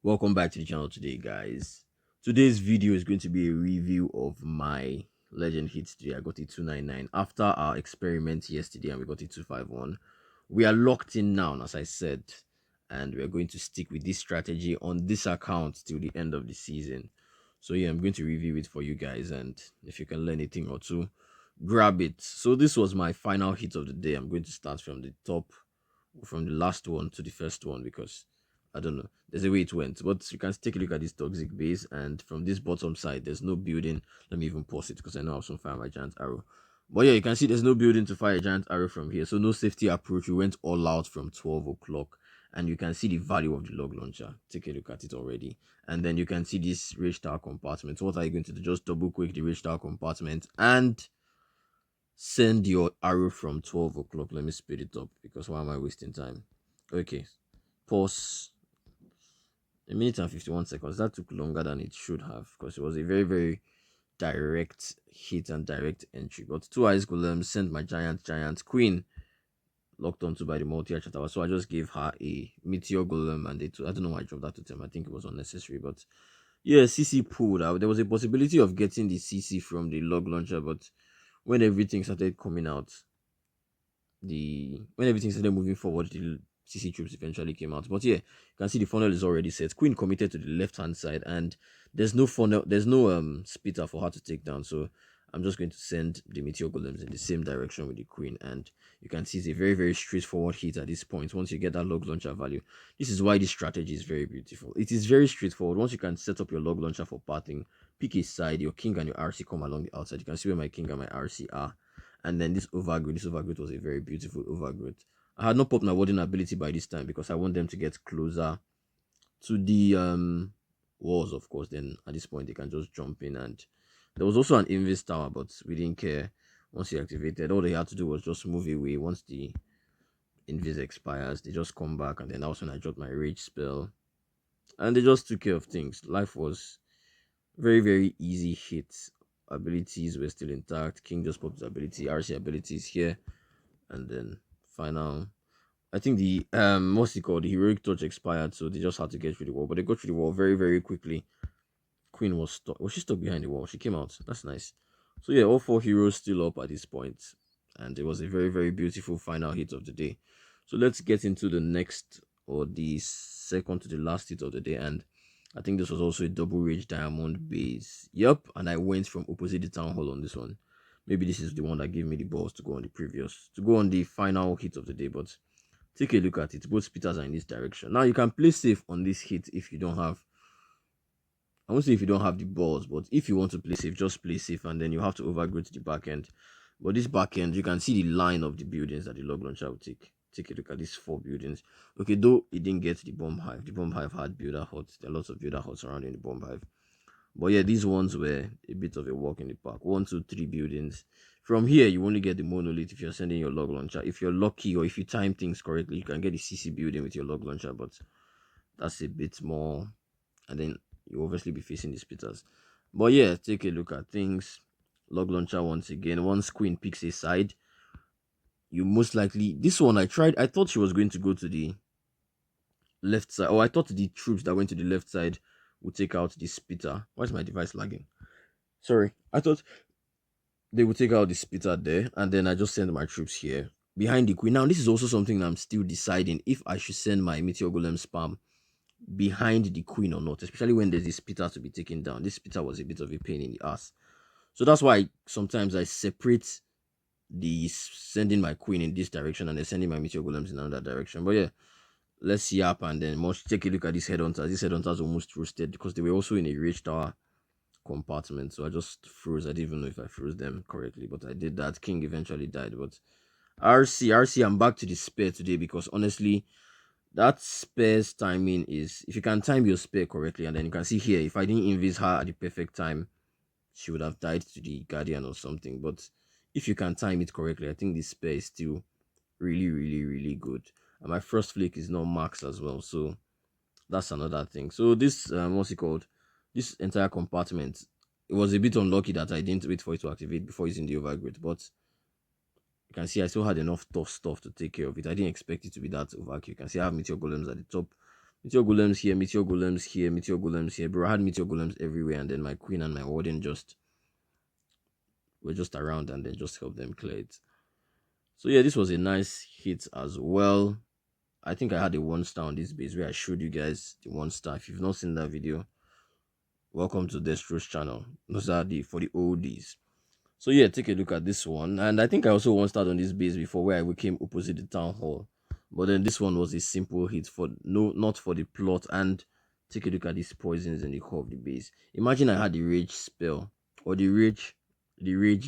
Welcome back to the channel today, guys. Today's video is going to be a review of my legend hits today. I got it 299 after our experiment yesterday and we got it 251. We are locked in now, as I said, and we are going to stick with this strategy on this account till the end of the season. So yeah, I'm going to review it for you guys, and if you can learn anything or two, grab it. So this was my final hit of the day. I'm going to start from the top, from the last one to the first one, because I don't know. There's a way it went. But you can take a look at this toxic base, and from this bottom side, there's no building. Let me even pause it because I know I have some fire my giant arrow. But yeah, you can see there's no building to fire a giant arrow from here. So no safety approach. We went all out from 12 o'clock. And you can see the value of the log launcher. Take a look at it already. And then you can see this rage tower compartment. So what are you going to do? Just double click the rage tower compartment and send your arrow from 12 o'clock. Let me speed it up because why am I wasting time? Okay, pause. A minute and 51 seconds. That took longer than it should have because it was a very, very direct hit and direct entry. Got two ice golems, sent my giant queen locked onto by the multi archer tower. So I just gave her a meteor golem and I don't know why I dropped that to them. I think it was unnecessary, but yeah, CC pulled out. There was a possibility of getting the CC from the log launcher, but when everything started coming out, when everything started moving forward, the CC troops eventually came out. But yeah, you can see the funnel is already set. Queen committed to the left hand side, and there's no funnel, there's no splitter for her to take down. So I'm just going to send the meteor golems in the same direction with the queen, and you can see it's a very, very straightforward hit at this point. Once you get that log launcher value, this is why this strategy is very beautiful. It is very straightforward. Once you can set up your log launcher for parting, pick a side, your king and your RC come along the outside. You can see where my king and my RC are, and then this overgrowth was a very beautiful overgrowth. I had not popped my warding ability by this time because I want them to get closer to the walls, of course. Then at this point they can just jump in, and there was also an invis tower, but we didn't care. Once he activated, all they had to do was just move away. Once the invis expires, they just come back, and then that was when I dropped my rage spell, and they just took care of things. Life was very, very easy hit. Abilities were still intact. King just popped his ability. RC abilities here, and then final. I think the what's it called? The heroic touch expired, so they just had to get through the wall. But they got through the wall very, very quickly. Queen was stuck. Was she stuck behind the wall? She came out. That's nice. So yeah, all four heroes still up at this point, and it was a very, very beautiful final hit of the day. So let's get into the next, or the second to the last hit of the day, and I think this was also a double rage diamond base. Yep, and I went from opposite the town hall on this one. Maybe this is the one that gave me the balls to go on the previous, to go on the final hit of the day, but take a look at it. Both speeders are in this direction. Now you can play safe on this hit if you don't have, I won't say if you don't have the balls, but if you want to play safe, just play safe, and then you have to overgrow to the back end. But this back end, you can see the line of the buildings that the log launcher will take. Take a look at these four buildings. Okay, though it didn't get the bomb hive. The bomb hive had builder huts. There are lots of builder huts surrounding the bomb hive. But yeah, these ones were a bit of a walk in the park. One, two, three buildings. From here, you only get the monolith if you're sending your log launcher. If you're lucky or if you time things correctly, you can get the CC building with your log launcher, but that's a bit more. And then you obviously be facing the splitters. But yeah, take a look at things. Log launcher once again. Once queen picks a side, you most likely, this one I thought she was going to go to the left side. Or I thought the troops that went to the left side would take out the splitter. Why is my device lagging? Sorry. I thought they would take out the splitter there, and then I just send my troops here behind the queen. Now, this is also something I'm still deciding if I should send my meteor golem spam behind the queen or not, especially when there's a splitter to be taken down. This splitter was a bit of a pain in the ass. So that's why sometimes I separate the sending my queen in this direction and then sending my meteor golems in another direction. But yeah, let's see up, and then much take a look at these headhunters. These headhunters almost roasted because they were also in a rage tower compartment. So I just froze. I didn't even know if I froze them correctly, but I did that. King eventually died. But RC, I'm back to the spare today because honestly, that spare's timing is, if you can time your spare correctly, and then you can see here, if I didn't invis her at the perfect time, she would have died to the guardian or something. But if you can time it correctly, I think this spare is still really, really, really good. And my first flick is not max as well, so that's another thing. So this what's it called, this entire compartment, it was a bit unlucky that I didn't wait for it to activate before using the overgrowth, but you can see I still had enough tough stuff to take care of it. I didn't expect it to be that overkill. You can see I have meteor golems at the top, Meteor golems here, meteor golems here, meteor golems here. Bro, I had meteor golems everywhere, and then my queen and my warden just were just around and then just helped them clear it. So yeah, this was a nice hit as well. I think I had a 1 star on this base where I showed you guys the 1 star. If you've not seen that video, welcome to Destro's channel. Those are the for the oldies. So yeah, take a look at this one. And I think I also 1 starred on this base before where I came opposite the town hall. But then this one was a simple hit for no not for the plot. And take a look at these poisons in the core of the base. Imagine I had the rage spell or the rage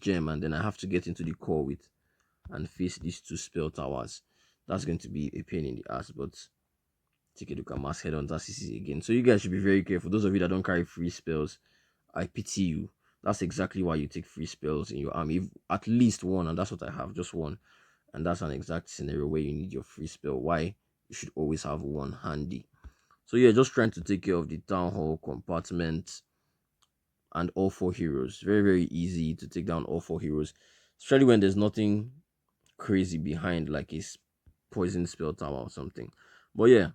gem, and then I have to get into the core with and face these 2 spell towers. That's going to be a pain in the ass, but take a look at mass headhunter CC again. So you guys should be very careful. Those of you that don't carry free spells, I pity you. That's exactly why you take free spells in your army. At least one, and that's what I have, just one. And that's an exact scenario where you need your free spell. Why? You should always have one handy. So yeah, just trying to take care of the town hall compartment and all 4 heroes. Very, very easy to take down all 4 heroes. Especially when there's nothing crazy behind, like a poison spell tower or something. But yeah,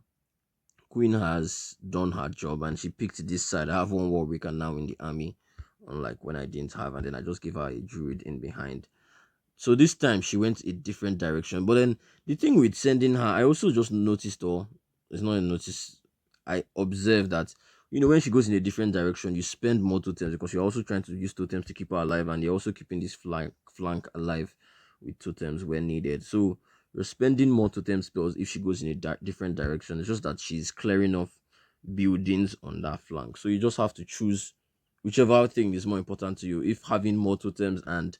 Queen has done her job and she picked this side. I have one Warwicker now in the army, unlike when I didn't have, and then I just gave her a druid in behind. So this time she went a different direction. But then the thing with sending her, I also just noticed, or it's not a notice, I observed that when she goes in a different direction, you spend more totems because you're also trying to use totems to keep her alive, and you're also keeping this flank alive with totems where needed. So you're spending more totem spells if she goes in a different direction. It's just that she's clearing off buildings on that flank. So you just have to choose whichever thing is more important to you. If having more totems and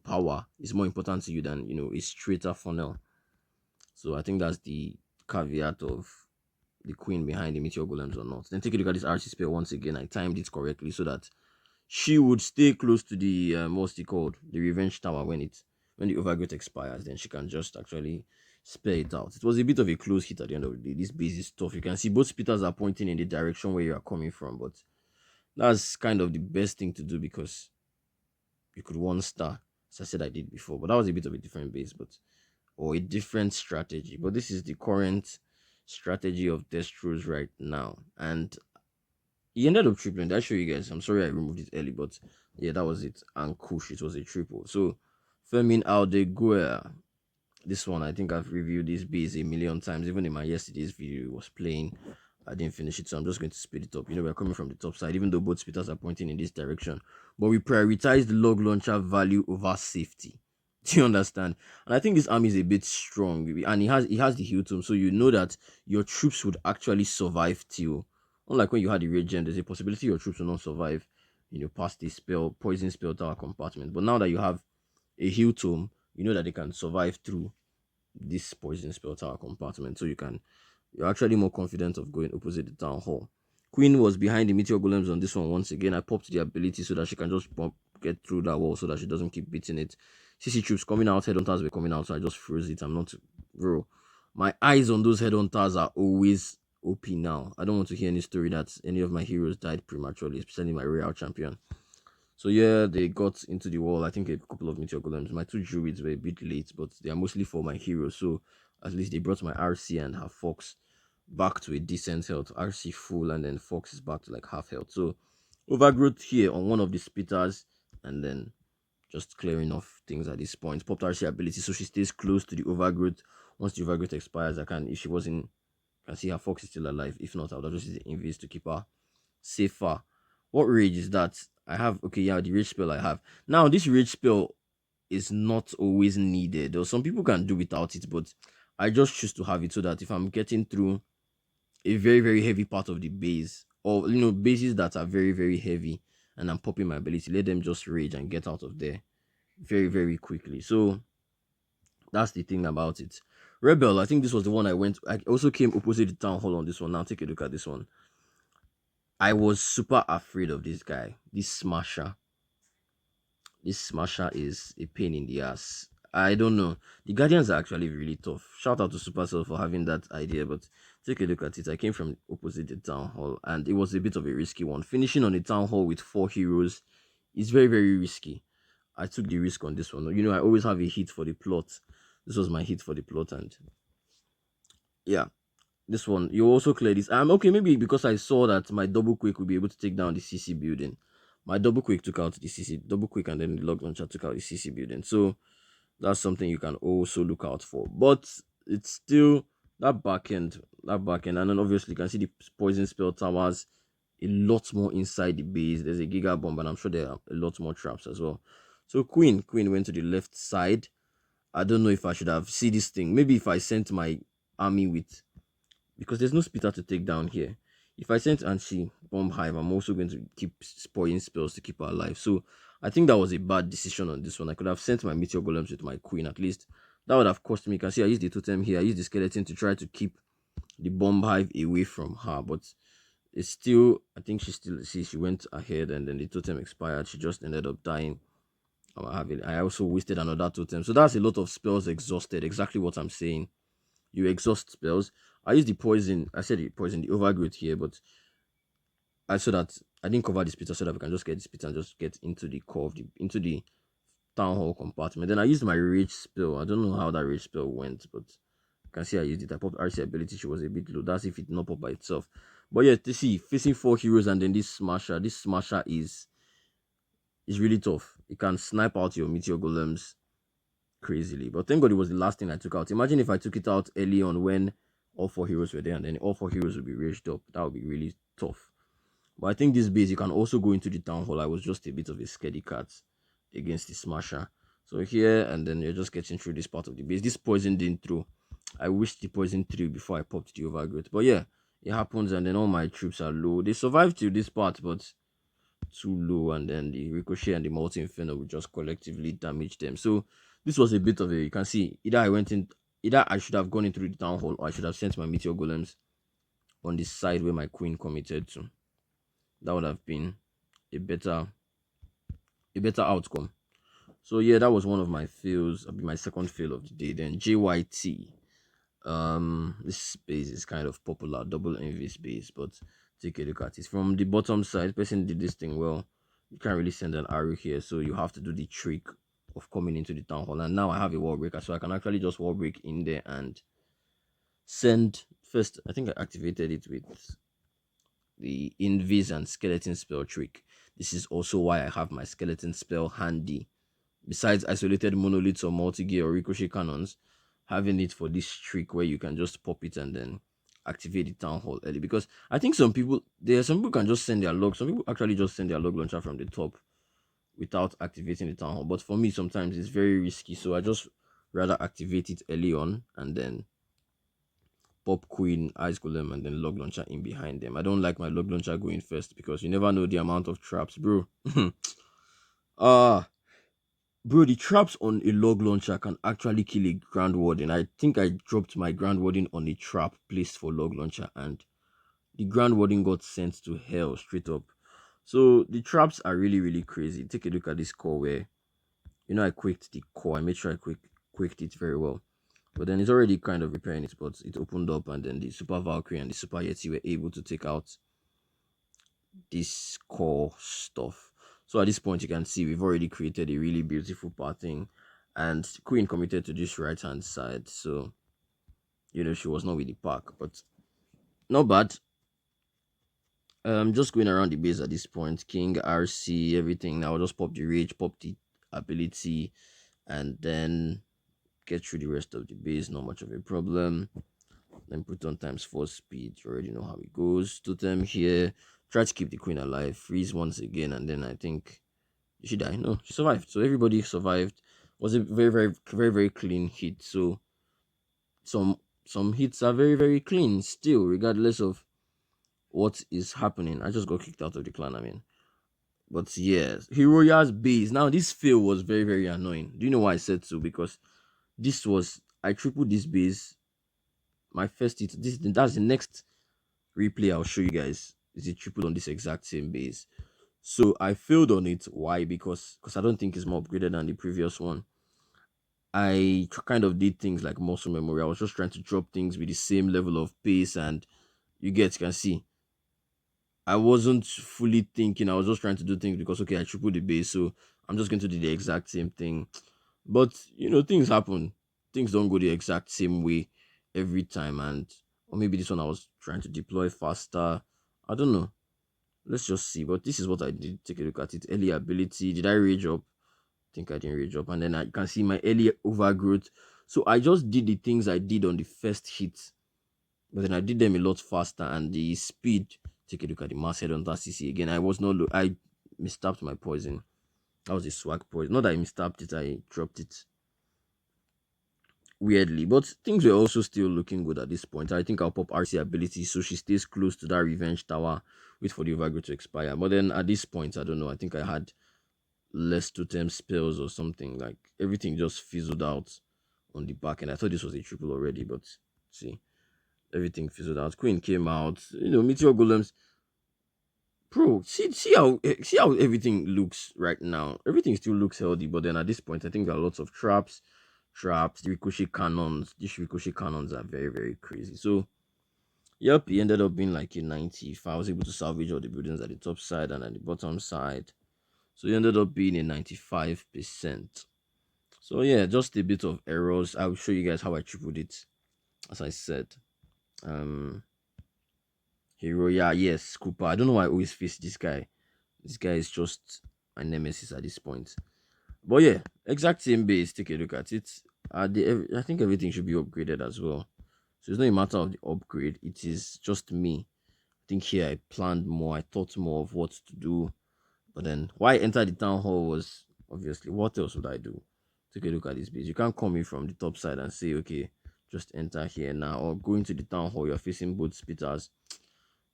power is more important to you than a straighter funnel. So I think that's the caveat of the queen behind the meteor golems or not. Then take a look at this RC spell once again. I timed it correctly so that she would stay close to the what's it called, the revenge tower when the overgrowth expires. Then she can just actually spare it out. It was a bit of a close hit at the end of the day. This base is tough. You can see both speeders are pointing in the direction where you are coming from, but that's kind of the best thing to do because you could 1 star, as I said I did before. But that was a bit of a different base, or a different strategy. But this is the current strategy of Destro's right now. And he ended up tripling. I show you guys. I'm sorry I removed it early, but yeah, that was it. And Kush, it was a triple. So Fermin Aldeguer. This one, I think I've reviewed this base a million times. Even in my yesterday's video, it was playing. I didn't finish it, so I'm just going to speed it up. We're coming from the top side, even though both speeders are pointing in this direction. But we prioritize the log launcher value over safety. Do you understand? And I think this army is a bit strong, and he has the heal tomb, so you know that your troops would actually survive till. Unlike when you had the red gem, there's a possibility your troops will not survive, past the poison spell tower compartment. But now that you have a heal tomb, you know that they can survive through this poison spell tower compartment. So you're actually more confident of going opposite the town hall. Queen was behind the meteor golems on this one once again. I popped the ability so that she can just get through that wall so that she doesn't keep beating it. CC troops coming out, headhunters were coming out, so I just froze it. I'm not, bro. My eyes on those headhunters are always OP now. I don't want to hear any story that any of my heroes died prematurely, especially my real champion. So yeah, they got into the wall. I think a couple of meteor golems. My 2 druids were a bit late, but they are mostly for my heroes. So at least they brought my RC and her Fox back to a decent health. RC full, and then Fox is back to like half health. So overgrowth here on one of the spitters, and then just clearing off things at this point. Popped RC ability, so she stays close to the overgrowth. Once the overgrowth expires, if she wasn't, I can see her Fox is still alive. If not, I would have just used the invis to keep her safer. What rage is that? I have, okay, yeah, the rage spell I have. Now, this rage spell is not always needed, or some people can do without it, but I just choose to have it so that if I'm getting through a very, very heavy part of the base, or bases that are very, very heavy, and I'm popping my ability, let them just rage and get out of there very, very quickly. So that's the thing about it. Rebel, I think this was the one I also came opposite the town hall on this one. Now take a look at this one. I was super afraid of this guy, this smasher. This smasher is a pain in the ass. I don't know. The Guardians are actually really tough. Shout out to Supercell for having that idea, but take a look at it. I came from opposite the town hall, and it was a bit of a risky one. Finishing on the town hall with 4 heroes is very, very risky. I took the risk on this one. I always have a hit for the plot. This was my hit for the plot, and yeah, This one, you also clear this. Okay, maybe because I saw that my double quick would be able to take down the CC building. My double quick took out the CC double quick, and then the log launcher took out the CC building. So that's something you can also look out for. But it's still that back end, and then obviously you can see the poison spell towers a lot more inside the base. There's a giga bomb, and I'm sure there are a lot more traps as well. So Queen went to the left side. I don't know if I should have see this thing. Maybe if I sent my army with, because there's no splitter to take down here. If I sent Anshi Bomb Hive, I'm also going to keep spoiling spells to keep her alive. So I think that was a bad decision on this one. I could have sent my Meteor Golems with my Queen at least. That would have cost me. You can see I used the totem here. I used the skeleton to try to keep the Bomb Hive away from her. But it's still, I think she went ahead, and then the totem expired. She just ended up dying. I also wasted another totem. So that's a lot of spells exhausted. Exactly what I'm saying. You exhaust spells. I use the poison. I said the poison, the overgrowth here, but I saw that I didn't cover the splitter so that we can just get the splitter and just get into the core of into the town hall compartment. Then I used my rage spell. I don't know how that rage spell went, but you can see I used it. I popped RC ability. She was a bit low. That's if it not pop by itself. But yeah, to see facing 4 heroes and then this smasher. This smasher is really tough. It can snipe out your meteor golems crazily. But thank God it was the last thing I took out. Imagine if I took it out early on when all 4 heroes were there, and then all 4 heroes would be raged up. That would be really tough. But I think this base, you can also go into the town hall. I was just a bit of a scaredy cat against the smasher. So here, and then you're just getting through this part of the base. This poison didn't throw. I wish the poison threw before I popped the overgrowth. But yeah, it happens, and then all my troops are low. They survived to this part, but too low, and then the ricochet and the multi inferno will just collectively damage them. So this was a bit of a, you can see, either I should have gone into the town hall, or I should have sent my meteor golems on the side where my queen committed to. That would have been a better outcome. So yeah, that was one of my fails. I'll be my second fail of the day. Then JYT. This space is kind of popular, double envy space, but take a look at it. From the bottom side, person did this thing well. You can't really send an arrow here, so you have to do the trick of coming into the town hall. And now I have a wall breaker, so I can actually just wall break in there and send first. I think I activated it with the invis and skeleton spell trick. This is also why I have my skeleton spell handy. Besides isolated monoliths or multi-gear or ricochet cannons, having it for this trick where you can just pop it and then activate the town hall early. Because I think some people can just send their log. Some people actually just send their log launcher from the top without activating the town hall. But for me, sometimes it's very risky, so I just rather activate it early on and then pop queen, ice golem, and then log launcher in behind them. I don't like my log launcher going first because you never know the amount of traps, bro. Ah. Bro, the traps on a log launcher can actually kill a Grand Warden. I think I dropped my Grand Warden on a trap placed for log launcher, and the Grand Warden got sent to hell straight up. So the traps are really, really crazy. Take a look at this core where, I quaked the core. I made sure I quaked it very well. But then it's already kind of repairing it, but it opened up, and then the Super Valkyrie and the Super Yeti were able to take out this core stuff. So at this point, you can see we've already created a really beautiful pattern, and Queen committed to this right hand side. So, she was not with the pack, but not bad. Just going around the base at this point. King, RC, everything. Now just pop the rage, pop the ability, and then get through the rest of the base. Not much of a problem. Then put on times 4 speed. You already know how it goes. Totem here. Try to keep the queen alive. Freeze once again, and then I think she died. No, she survived. So everybody survived. It was a very, very, very, very clean hit. So some hits are very, very clean still, regardless of what is happening. I just got kicked out of the clan. But yes, Hiroya's base. Now this fail was very, very annoying. Do you know why I said so? Because I tripled this base. My first hit. That's the next replay I'll show you guys. Is it tripled on this exact same base? So I failed on it. Why? Because I don't think it's more upgraded than the previous one. I kind of did things like muscle memory. I was just trying to drop things with the same level of pace, and you can see I wasn't fully thinking. I was just trying to do things because okay, I tripled the base, so I'm just going to do the exact same thing. But things happen. Things don't go the exact same way every time, and Or maybe this one I was trying to deploy faster. I don't know. Let's just see. But this is what I did. Take a look at it. Early ability. Did I rage up? I think I didn't rage up. And then I can see my early overgrowth. So I just did the things I did on the first hit. But then I did them a lot faster. And the speed. Take a look at the mass head on that CC again. I was not I mistapped my poison. That was a swag poison. Not that I mistapped it, I dropped it weirdly. But things were also still looking good at this point. I think I'll pop RC ability so she stays close to that revenge tower. Wait for the overgrowth to expire. But then at this point, I don't know. I think I had less totem spells or something. Like everything just fizzled out on the back end. I thought this was a triple already, but see, everything fizzled out. Queen came out. Meteor golems. Bro, see how everything looks right now. Everything still looks healthy, but then at this point, I think there are lots of traps, the ricochet cannons. These ricochet cannons are very, very crazy. So yep, he ended up being like a 90. If I was able to salvage all the buildings at the top side and at the bottom side. So he ended up being a 95%. So yeah, just a bit of errors. I will show you guys how I tripled it. As I said. Hero, yeah, yes, Cooper. I don't know why I always face this guy. This guy is just my nemesis at this point. But yeah, exact same base. Take a look at it. I think everything should be upgraded as well. So it's not a matter of the upgrade. It is just me. I think here I planned more. I thought more of what to do. But then why I entered the town hall was obviously what else would I do? Take a look at this base. You can't come in from the top side and say, okay, just enter here now. Or going to the town hall, you're facing both spitters.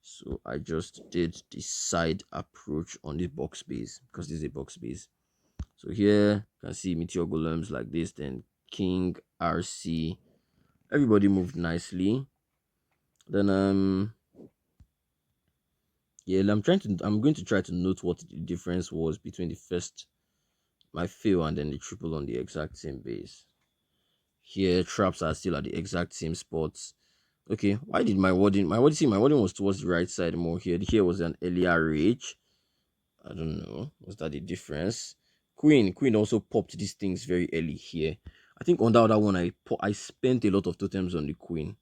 So I just did the side approach on this box base because this is a box base. So here you can see Meteor golems like this, then King, RC. Everybody moved nicely. Then yeah, I'm going to try to note what the difference was between the first my fail and then the triple on the exact same base. Here traps are still at the exact same spots. Okay, why did my wording was towards the right side more here. Here was an earlier rage. I don't know. Was that the difference? Queen also popped these things very early here. I think on that other one, I spent a lot of totems on the queen.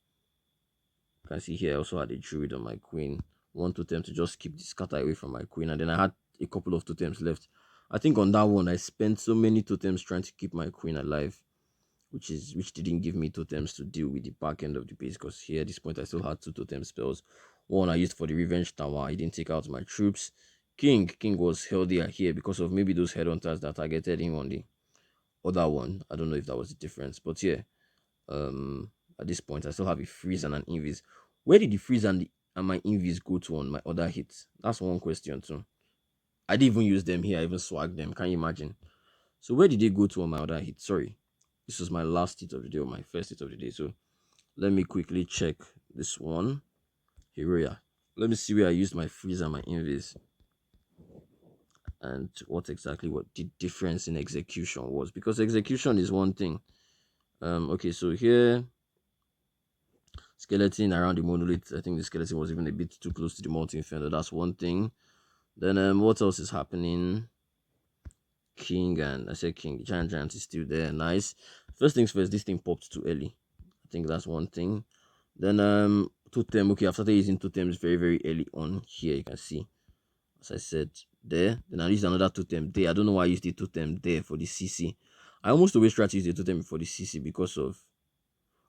You can see here I also had a druid on my queen. One totem to just keep the scatter away from my queen, and then I had a couple of totems left. I think on that one I spent so many totems trying to keep my queen alive, which didn't give me totems to deal with the back end of the base. Because here at this point I still had two totem spells. One I used for the revenge tower. I didn't take out my troops. King was healthier here because of maybe those headhunters that targeted him on the other one. I don't know if that was the difference, but yeah. At this point I still have a freeze and an invis. Where did the freeze and my invis go to on my other hits? That's one question too. I didn't even use them here. I even swagged them. Can you imagine? So where did they go to on my other hit? Sorry, this was my last hit of the day or my first hit of the day. So let me quickly check this one. Here, let me see where I used my freeze and my invis, and what the difference in execution was, because execution is one thing. Okay, so here skeleton around the monolith. I think the skeleton was even a bit too close to the multi inferno. That's one thing. Then what else is happening? King, and I said king. Giant is still there. Nice. First things first, this thing popped too early. I think that's one thing. Then totem. Okay, I've started using totems very, very early on. Here you can see, as I said, there. Then I used another totem there. I don't know why I used the totem there for the CC. I almost always try to use the totem for the CC because of,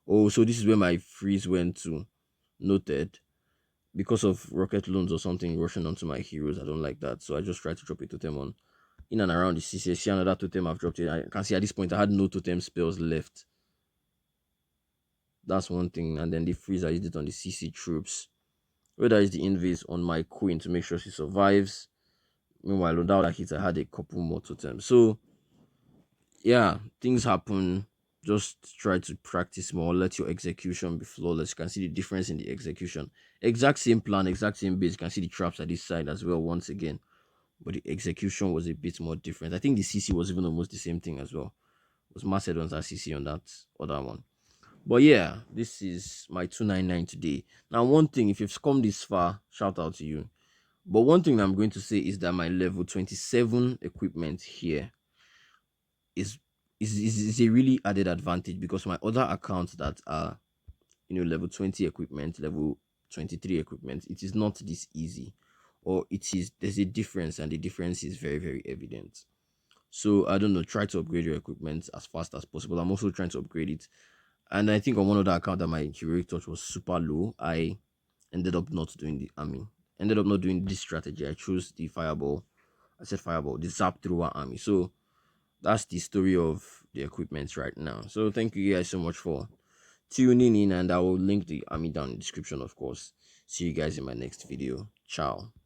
oh, so this is where my freeze went to. Noted. Because of rocket loans or something rushing onto my heroes. I don't like that. So I just try to drop a totem on in and around the CC. See another totem I've dropped it. I can see at this point I had no totem spells left. That's one thing. And then the freeze, I used it on the CC troops. Whether it's the invis on my queen to make sure she survives. Meanwhile, on that other hit, I had a couple more totems. So yeah, things happen. Just try to practice more. Let your execution be flawless. You can see the difference in the execution. Exact same plan, exact same base. You can see the traps at this side as well once again. But the execution was a bit more different. I think the CC was even almost the same thing as well. It was Macedon's CC on that other one. But yeah, this is my 299 today. Now, one thing, if you've come this far, shout out to you. But one thing I'm going to say is that my level 27 equipment here is a really added advantage, because my other accounts that are level 20 equipment, level 23 equipment, it is not this easy, or there's a difference, and the difference is very, very evident. So I don't know, try to upgrade your equipment as fast as possible. I'm also trying to upgrade it. And I think on one of the account that my heroic touch was super low, I ended up not doing the army. Ended up not doing this strategy. I chose the fireball. I said fireball, the zap thrower army. So that's the story of the equipment right now. So thank you guys so much for tuning in, and I will link the army down in the description, of course. See you guys in my next video. Ciao.